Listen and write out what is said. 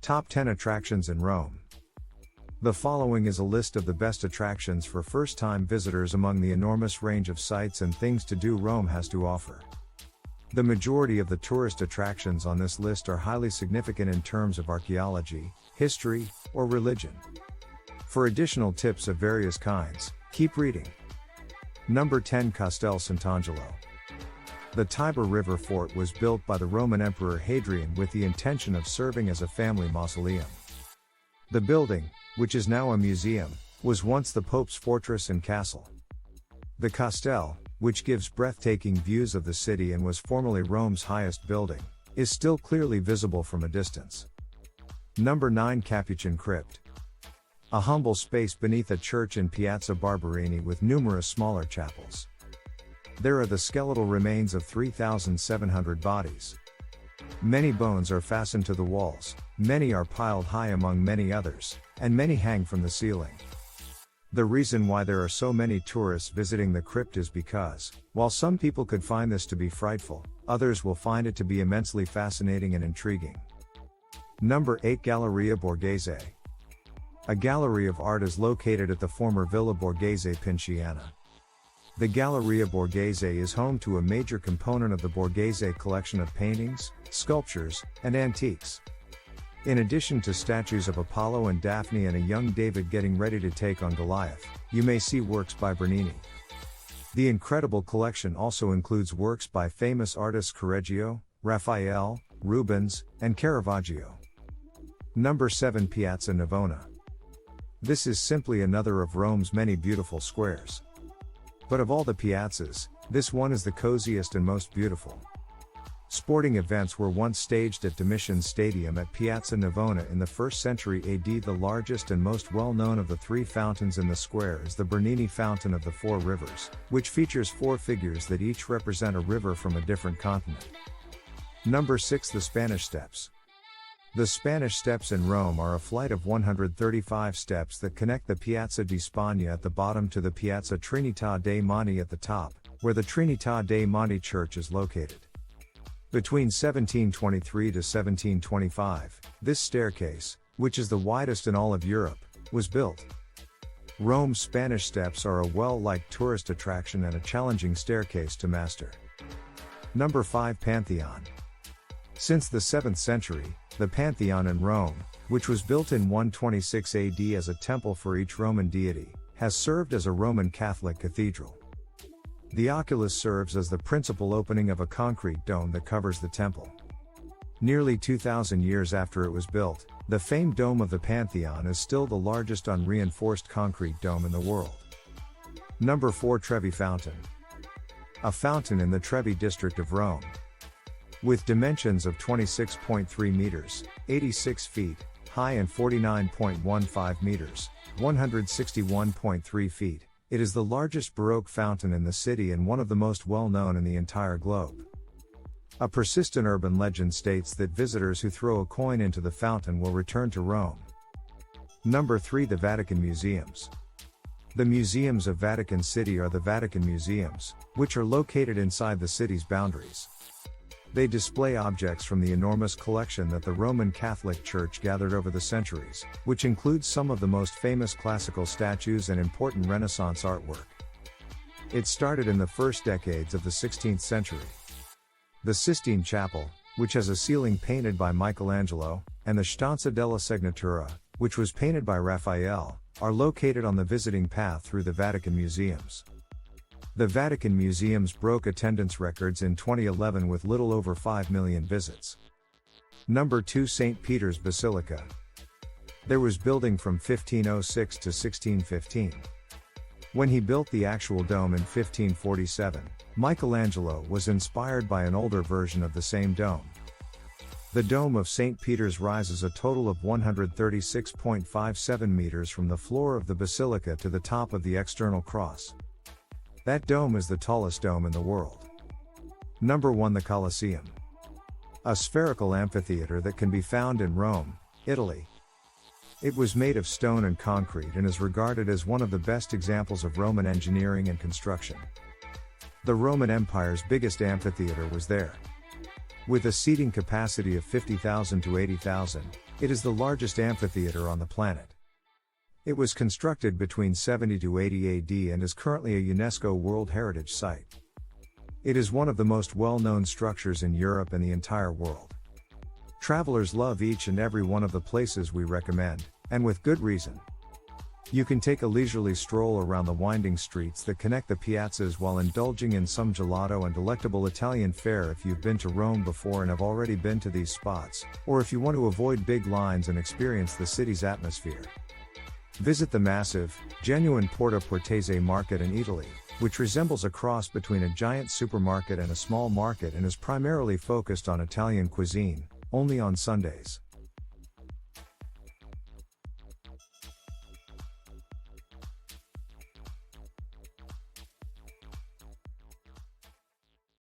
Top 10 attractions in Rome. The following is a list of the best attractions for first-time visitors among the enormous range of sights and things to do Rome has to offer. The majority of the tourist attractions on this list are highly significant in terms of archaeology, history, or religion. For additional tips of various kinds, keep reading. Number 10. Castel Sant'Angelo. The Tiber River fort was built by the Roman Emperor Hadrian with the intention of serving as a family mausoleum. The building, which is now a museum, was once the Pope's fortress and castle. The Castel, which gives breathtaking views of the city and was formerly Rome's highest building, is still clearly visible from a distance. Number 9. Capuchin Crypt. A humble space beneath a church in Piazza Barberini with numerous smaller chapels. There are the skeletal remains of 3,700 bodies. Many bones are fastened to the walls, many are piled high among many others, and many hang from the ceiling. The reason why there are so many tourists visiting the crypt is because, while some people could find this to be frightful, others will find it to be immensely fascinating and intriguing. Number 8. Galleria Borghese. A gallery of art is located at the former Villa Borghese Pinciana. The Galleria Borghese is home to a major component of the Borghese collection of paintings, sculptures, and antiques. In addition to statues of Apollo and Daphne and a young David getting ready to take on Goliath, you may see works by Bernini. The incredible collection also includes works by famous artists Correggio, Raphael, Rubens, and Caravaggio. Number 7. Piazza Navona. This is simply another of Rome's many beautiful squares. But of all the piazzas, this one is the coziest and most beautiful. Sporting events were once staged at Domitian's Stadium at Piazza Navona in the 1st century AD. The largest and most well-known of the 3 fountains in the square is the Bernini Fountain of the 4 Rivers, which features 4 figures that each represent a river from a different continent. Number 6. The Spanish Steps. The Spanish Steps in Rome are a flight of 135 steps that connect the Piazza di Spagna at the bottom to the Piazza Trinità dei Monti at the top, where the Trinità dei Monti church is located. Between 1723 to 1725, this staircase, which is the widest in all of Europe, was built. Rome's Spanish Steps are a well-liked tourist attraction and a challenging staircase to master. Number 5. Pantheon. Since the 7th century, the Pantheon in Rome, which was built in 126 AD as a temple for each Roman deity, has served as a Roman Catholic cathedral. The oculus serves as the principal opening of a concrete dome that covers the temple. Nearly 2,000 years after it was built, the famed dome of the Pantheon is still the largest unreinforced concrete dome in the world. Number 4. Trevi Fountain. A fountain in the Trevi district of Rome. With dimensions of 26.3 meters, 86 feet, high and 49.15 meters, 161.3 feet, it is the largest Baroque fountain in the city and one of the most well-known in the entire globe. A persistent urban legend states that visitors who throw a coin into the fountain will return to Rome. Number 3. The Vatican Museums. The museums of Vatican City are the Vatican Museums, which are located inside the city's boundaries. They display objects from the enormous collection that the Roman Catholic Church gathered over the centuries, which includes some of the most famous classical statues and important Renaissance artwork. It started in the first decades of the 16th century. The Sistine Chapel, which has a ceiling painted by Michelangelo, and the Stanza della Segnatura, which was painted by Raphael, are located on the visiting path through the Vatican Museums. The Vatican Museums broke attendance records in 2011 with little over 5 million visits. Number 2. St. Peter's Basilica. There was building from 1506 to 1615. When he built the actual dome in 1547, Michelangelo was inspired by an older version of the same dome. The dome of St. Peter's rises a total of 136.57 meters from the floor of the basilica to the top of the external cross. That dome is the tallest dome in the world. Number 1. The Colosseum. A spherical amphitheater that can be found in Rome, Italy. It was made of stone and concrete and is regarded as one of the best examples of Roman engineering and construction. The Roman Empire's biggest amphitheater was there. With a seating capacity of 50,000 to 80,000, It is the largest amphitheater on the planet. It was constructed between 70 to 80 AD and is currently a UNESCO World Heritage Site. It is one of the most well-known structures in Europe and the entire world. Travelers love each and every one of the places we recommend, and with good reason. You can take a leisurely stroll around the winding streets that connect the piazzas while indulging in some gelato and delectable Italian fare if you've been to Rome before and have already been to these spots, or if you want to avoid big lines and experience the city's atmosphere. Visit the massive, genuine Porta Portese market in Italy, which resembles a cross between a giant supermarket and a small market and is primarily focused on Italian cuisine, only on Sundays.